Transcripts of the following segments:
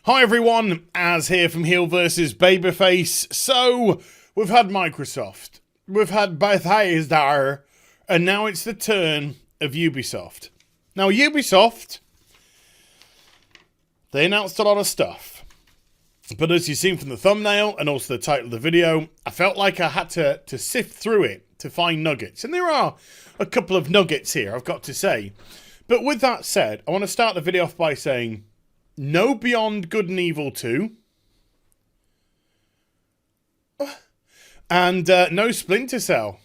Hi everyone, Az here from HeelvsBabyface. So, we've had Microsoft, we've had Bethesda, and now it's the turn of Ubisoft. Now Ubisoft, they announced a lot of stuff. But as you've seen from the thumbnail and also the title of the video, I felt like I had to sift through it to find nuggets. And there are a couple of nuggets here, I've got to say. But with that said, I want to start the video off by saying, no Beyond Good and Evil 2. And no Splinter Cell.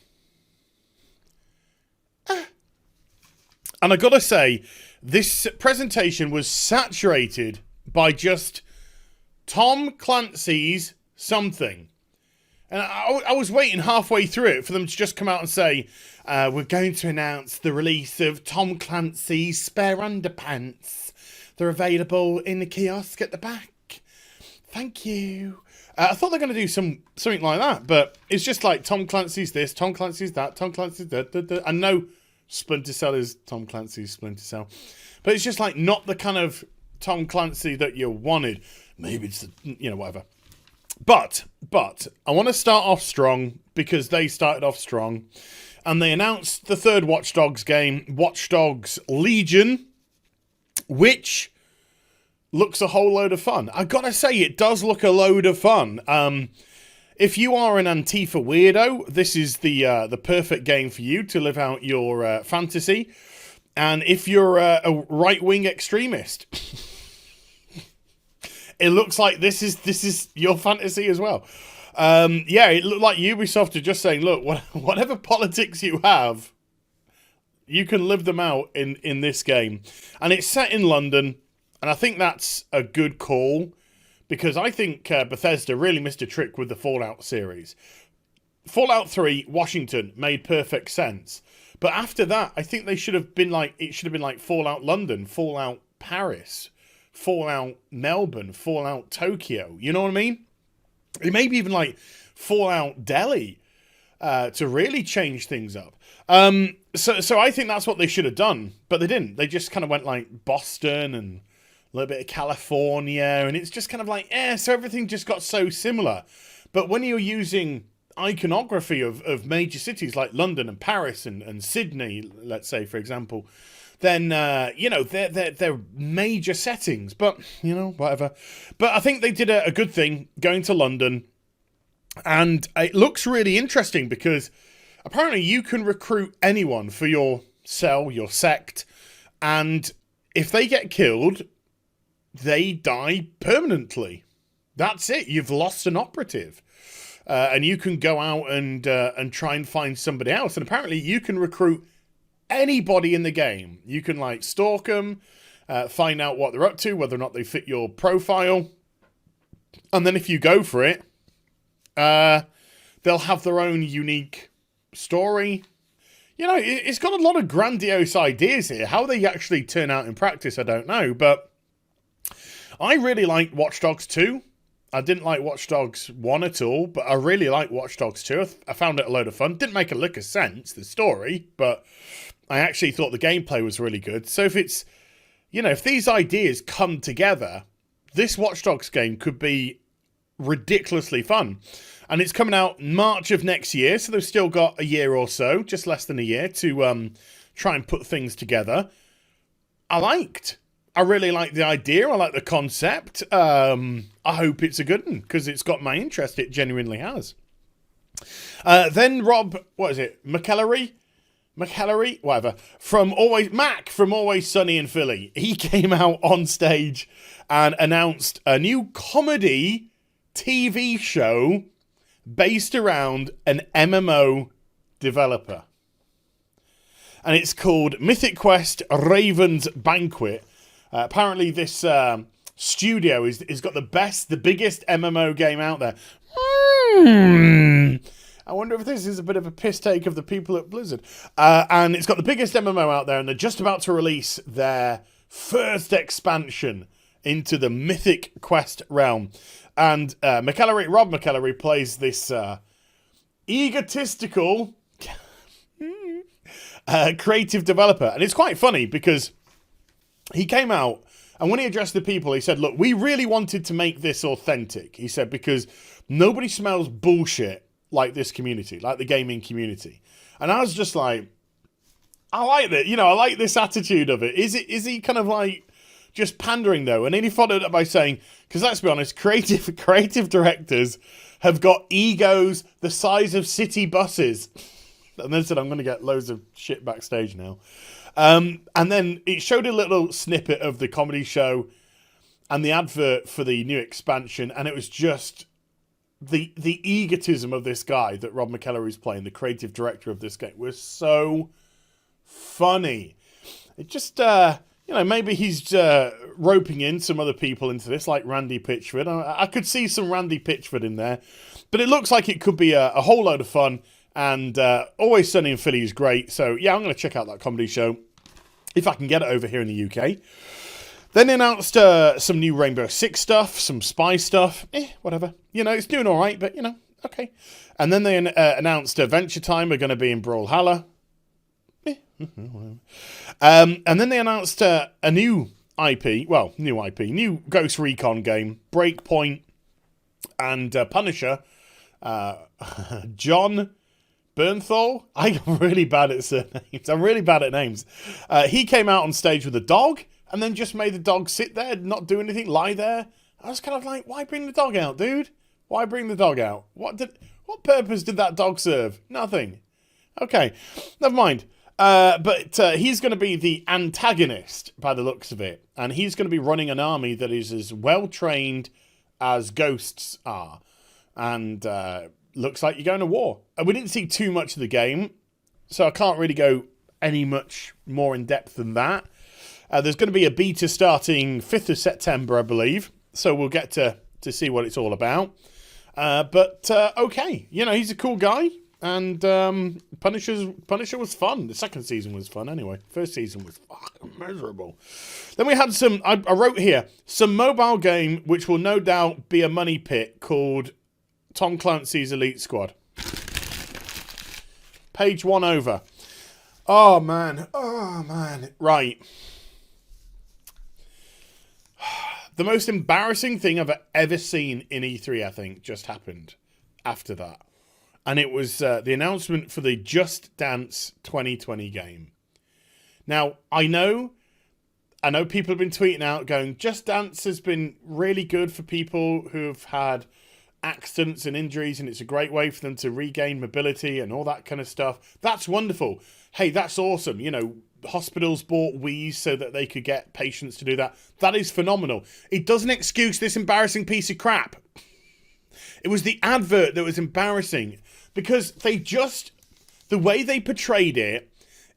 And I gotta say, this presentation was saturated by just Tom Clancy's something. And I was waiting halfway through it for them to just come out and say, we're going to announce the release of Tom Clancy's Spare Underpants. They're available in the kiosk at the back. Thank you. I thought they were going to do something like that, but it's just like Tom Clancy's this, Tom Clancy's that, Tom Clancy's that. I know Splinter Cell is Tom Clancy's Splinter Cell, but it's just like not the kind of Tom Clancy that you wanted. Maybe it's, whatever. But I want to start off strong because they started off strong, and they announced the third Watch Dogs game, Watch Dogs Legion, which looks a whole load of fun. I gotta say, it does look a load of fun. If you are an Antifa weirdo, this is the perfect game for you to live out your fantasy. And if you're a right-wing extremist, it looks like this is your fantasy as well. Yeah, it looked like Ubisoft are just saying, look, whatever politics you have, you can live them out in this game. And it's set in London, and I think that's a good call, because I think Bethesda really missed a trick with the Fallout series. Fallout 3, Washington, made perfect sense. But after that, I think they should have been like, it should have been like Fallout London, Fallout Paris, Fallout Melbourne, Fallout Tokyo. You know what I mean? Maybe even like Fallout Delhi to really change things up. So I think that's what they should have done, but they didn't. They just kind of went like Boston and a little bit of California, and it's just kind of like, so everything just got so similar. But when you're using iconography of major cities like London and Paris and Sydney, let's say, for example, then, they're major settings, but, whatever. But I think they did a good thing going to London, and it looks really interesting because apparently you can recruit anyone for your cell, your sect, and if they get killed, they die permanently. That's it. You've lost an operative. And you can go out and try and find somebody else. And apparently you can recruit anybody in the game. You can like stalk them, find out what they're up to, whether or not they fit your profile. And then if you go for it, they'll have their own unique story. It's got a lot of grandiose ideas here. How they actually turn out in practice, I don't know. But I really liked Watch Dogs 2. I didn't like Watch Dogs 1 at all, but I really liked Watch Dogs 2. I found it a load of fun. Didn't make a lick of sense, the story, but I actually thought the gameplay was really good. So if it's, if these ideas come together, this Watch Dogs game could be ridiculously fun. And it's coming out March of next year, so they've still got a year or so, just less than a year, to try and put things together. I really like the idea. I like the concept. I hope it's a good one, because it's got my interest. It genuinely has. Then Rob, what is it? McEllery, whatever. From Always Sunny in Philly. He came out on stage and announced a new comedy TV show based around an MMO developer. And it's called Mythic Quest Raven's Banquet. Apparently this studio has got the biggest MMO game out there. I wonder if this is a bit of a piss take of the people at Blizzard. And it's got the biggest MMO out there, and they're just about to release their first expansion into the Mythic Quest realm. And Rob McEllery plays this egotistical creative developer. And it's quite funny because he came out And when he addressed the people, he said, look, we really wanted to make this authentic. He said, because nobody smells bullshit like this community, like the gaming community. And I was just like, I like that. You know, I like this attitude of it. Is he kind of like just pandering though? And then he followed up by saying, because let's be honest, creative directors have got egos the size of city buses. And then said, I'm going to get loads of shit backstage now. And then it showed a little snippet of the comedy show and the advert for the new expansion. And it was just the egotism of this guy that Rob McKellar is playing, the creative director of this game, was so funny. It just, maybe he's roping in some other people into this, like Randy Pitchford. I could see some Randy Pitchford in there. But it looks like it could be a whole load of fun. And Always Sunny in Philly is great. So, yeah, I'm going to check out that comedy show if I can get it over here in the UK. Then they announced some new Rainbow Six stuff, some spy stuff. Whatever. It's doing all right, but, okay. And then they announced Adventure Time are going to be in Brawlhalla. And then they announced a new IP, new Ghost Recon game, Breakpoint and Punisher. John Bernthal. I'm really bad at surnames. I'm really bad at names. He came out on stage with a dog and then just made the dog sit there, not do anything, lie there. I was kind of like, why bring the dog out, dude? Why bring the dog out? What purpose did that dog serve? Nothing. Okay, never mind. But he's going to be the antagonist by the looks of it. And he's going to be running an army that is as well trained as ghosts are. And looks like you're going to war. We didn't see too much of the game, so I can't really go any much more in depth than that. There's going to be a beta starting 5th of September, I believe. So we'll get to see what it's all about. But okay, he's a cool guy. And Punisher was fun. The second season was fun anyway. First season was fucking miserable. Then we had I wrote here, some mobile game which will no doubt be a money pit called Tom Clancy's Elite Squad. Page 1 over. Oh, man. Right. The most embarrassing thing I've ever seen in E3, I think, just happened after that. And it was the announcement for the Just Dance 2020 game. Now, I know people have been tweeting out going, Just Dance has been really good for people who've had accidents and injuries, and it's a great way for them to regain mobility and all that kind of stuff. That's wonderful. Hey, that's awesome. Hospitals bought Wii's so that they could get patients to do that. That is phenomenal. It doesn't excuse this embarrassing piece of crap. It was the advert that was embarrassing because the way they portrayed it,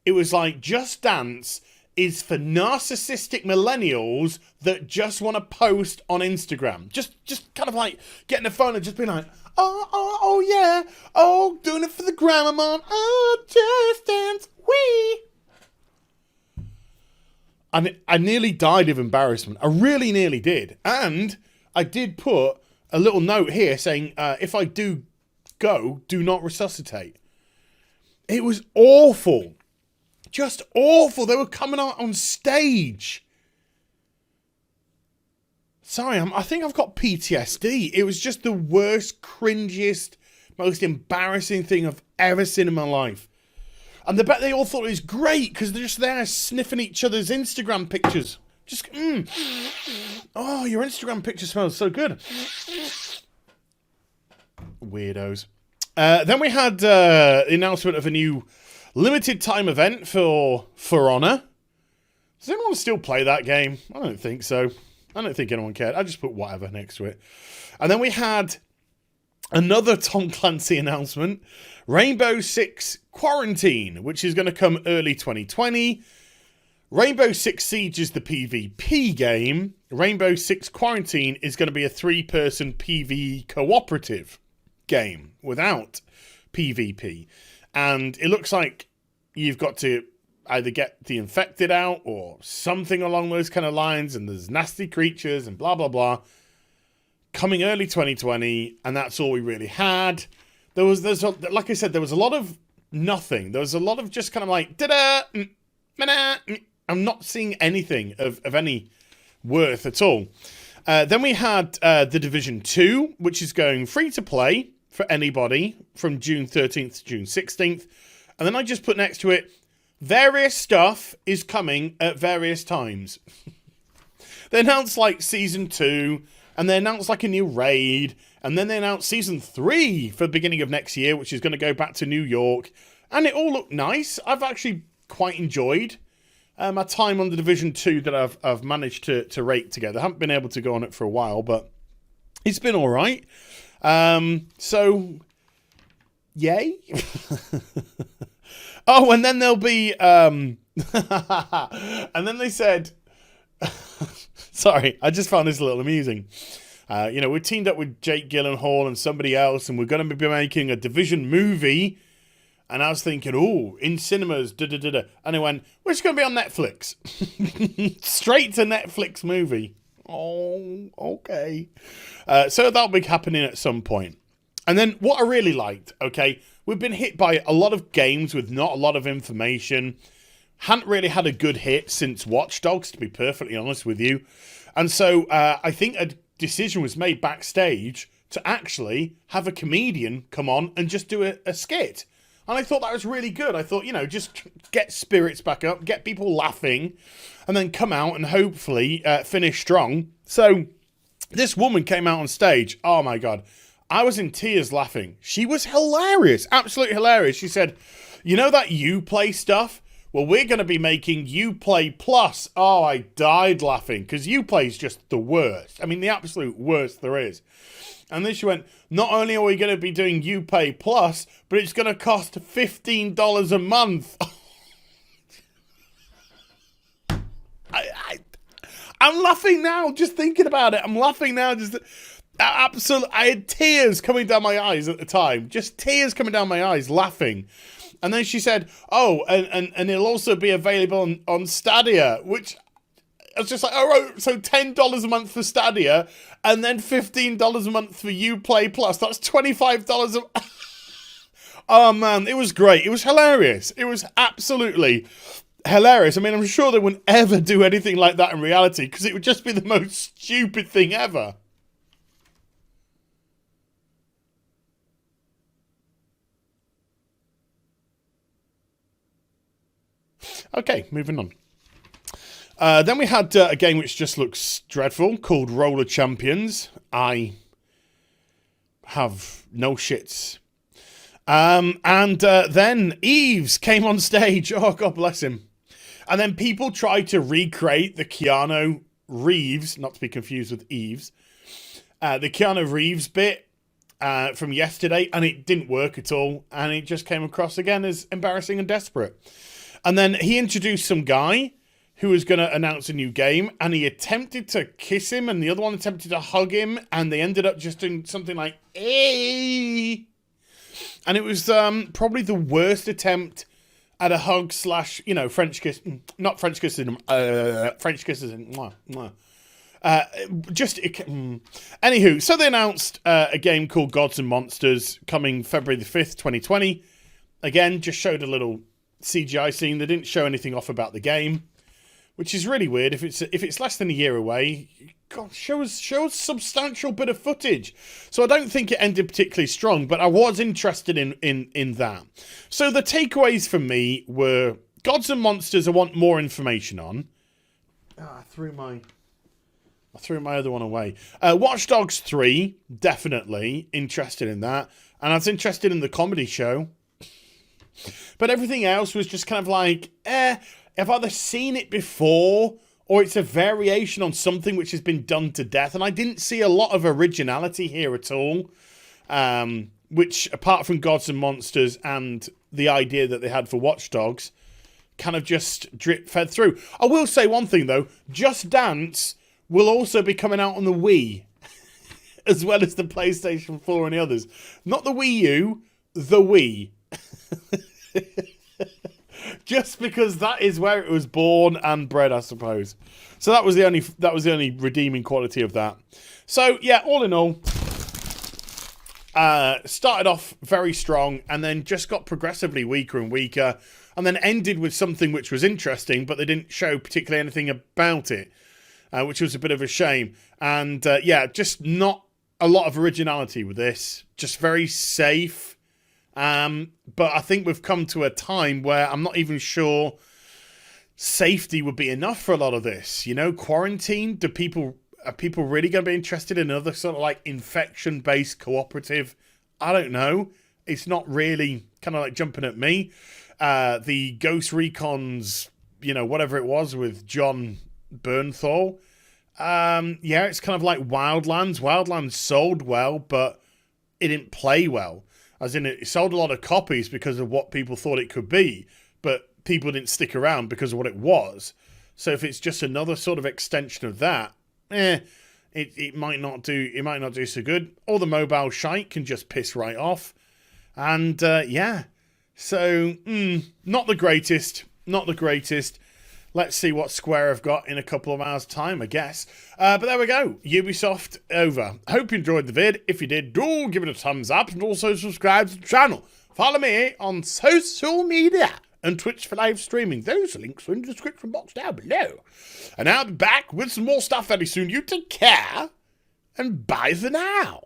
it was like Just Dance is for narcissistic millennials that just want to post on Instagram. Just kind of like getting a phone and just being like, oh yeah, oh, doing it for the gram, I'm on, oh, Just Dance, wee. And I nearly died of embarrassment. I really nearly did. And I did put a little note here saying, if I do go, do not resuscitate. It was awful. Just awful. They were coming out on stage. Sorry, I think I've got PTSD. It was just the worst, cringiest, most embarrassing thing I've ever seen in my life. And I bet they all thought it was great because they're just there sniffing each other's Instagram pictures. Just, oh, your Instagram picture smells so good. Weirdos. Then we had the announcement of a new limited time event for Honor. Does anyone still play that game? I don't think so. I don't think anyone cared. I just put whatever next to it. And then we had another Tom Clancy announcement. Rainbow Six Quarantine, which is going to come early 2020. Rainbow Six Siege is the PvP game. Rainbow Six Quarantine is going to be a 3-person PvE cooperative game without PvP. And it looks like you've got to either get the infected out or something along those kind of lines, and there's nasty creatures and blah, blah, blah. Coming early 2020, and that's all we really had. Like I said, there was a lot of nothing. There was a lot of just kind of like, da-da, I'm not seeing anything of any worth at all. Then we had The Division 2, which is going free to play for anybody from June 13th to June 16th. And then I just put next to it, various stuff is coming at various times. They announced like Season 2, and they announced like a new raid, and then they announced Season 3 for the beginning of next year, which is going to go back to New York. And it all looked nice. I've actually quite enjoyed my time on The Division 2 that I've managed to rake together. I haven't been able to go on it for a while, but it's been all right. So, yay. Oh, and then there'll be... and then they said... Sorry, I just found this a little amusing. We teamed up with Jake Gyllenhaal and somebody else, and we're going to be making a Division movie. And I was thinking, oh, in cinemas, da-da-da-da. And they went, well, it's going to be on Netflix. Straight to Netflix movie. Oh, okay. So that'll be happening at some point. And then what I really liked, okay, we've been hit by a lot of games with not a lot of information. Hadn't really had a good hit since Watch Dogs, to be perfectly honest with you. And so I think a decision was made backstage to actually have a comedian come on and just do a skit. And I thought that was really good. I thought, just get spirits back up, get people laughing, and then come out and hopefully finish strong. So this woman came out on stage. Oh, my God. I was in tears laughing. She was hilarious. Absolutely hilarious. She said, you know that Uplay stuff? Well, we're going to be making Uplay Plus. Oh, I died laughing because Uplay is just the worst. I mean, the absolute worst there is. And then she went, not only are we going to be doing Uplay Plus, but it's going to cost $15 a month. I'm laughing now just thinking about it. I'm laughing now. Absolutely, I had tears coming down my eyes at the time. Just tears coming down my eyes, laughing. And then she said, oh, and it'll also be available on Stadia, which... I was just like, oh, right, so $10 a month for Stadia, and then $15 a month for Uplay Plus. That's $25 a... Oh, man, it was great. It was hilarious. It was absolutely hilarious. I mean, I'm sure they wouldn't ever do anything like that in reality, because it would just be the most stupid thing ever. Okay, moving on. Then we had a game which just looks dreadful called Roller Champions. I have no shits. And then Eves came on stage. Oh, God bless him. And then people tried to recreate the Keanu Reeves, not to be confused with Eves, the Keanu Reeves bit from yesterday, and it didn't work at all. And it just came across again as embarrassing and desperate. And then he introduced some guy who was going to announce a new game, and he attempted to kiss him, and the other one attempted to hug him, and they ended up just doing something like, hey. And it was probably the worst attempt at a hug slash, French kiss, not French kissing, French kisses, mwah, mwah. Anywho, so they announced a game called Gods and Monsters coming February the 5th, 2020. Again, just showed a little CGI scene. They didn't show anything off about the game, which is really weird. If it's less than a year away, God, show us substantial bit of footage. So I don't think it ended particularly strong, but I was interested in that. So the takeaways for me were Gods and Monsters I want more information on. I threw my other one away. Watch Dogs 3, definitely interested in that. And I was interested in the comedy show. But everything else was just kind of like, I've either seen it before or it's a variation on something which has been done to death. And I didn't see a lot of originality here at all, which, apart from Gods and Monsters and the idea that they had for Watch Dogs, kind of just fed through. I will say one thing, though. Just Dance will also be coming out on the Wii, as well as the PlayStation 4 and the others. Not the Wii U, the Wii. Just because that is where it was born and bred, I suppose. So that was the only redeeming quality of that. So yeah, all in all, started off very strong and then just got progressively weaker and weaker, and then ended with something which was interesting, but they didn't show particularly anything about it. which was a bit of a shame. And yeah, just not a lot of originality with this. Just very safe. But I think we've come to a time where I'm not even sure safety would be enough for a lot of this. You know, quarantine, are people really going to be interested in another sort of like infection-based cooperative? I don't know. It's not really kind of like jumping at me. The Ghost Recon's, you know, whatever it was with John Bernthal. Yeah, it's kind of like Wildlands. Wildlands sold well, but it didn't play well. As in, it sold a lot of copies because of what people thought it could be, but people didn't stick around because of what it was. So if it's just another sort of extension of that, it might not do so good. All the mobile shite can just piss right off. And yeah, so not the greatest. Let's see what Square have got in a couple of hours' time, I guess. But there we go. Ubisoft over. Hope you enjoyed the vid. If you did, do give it a thumbs up and also subscribe to the channel. Follow me on social media and Twitch for live streaming. Those links are in the description box down below. And I'll be back with some more stuff very soon. You take care and bye for now.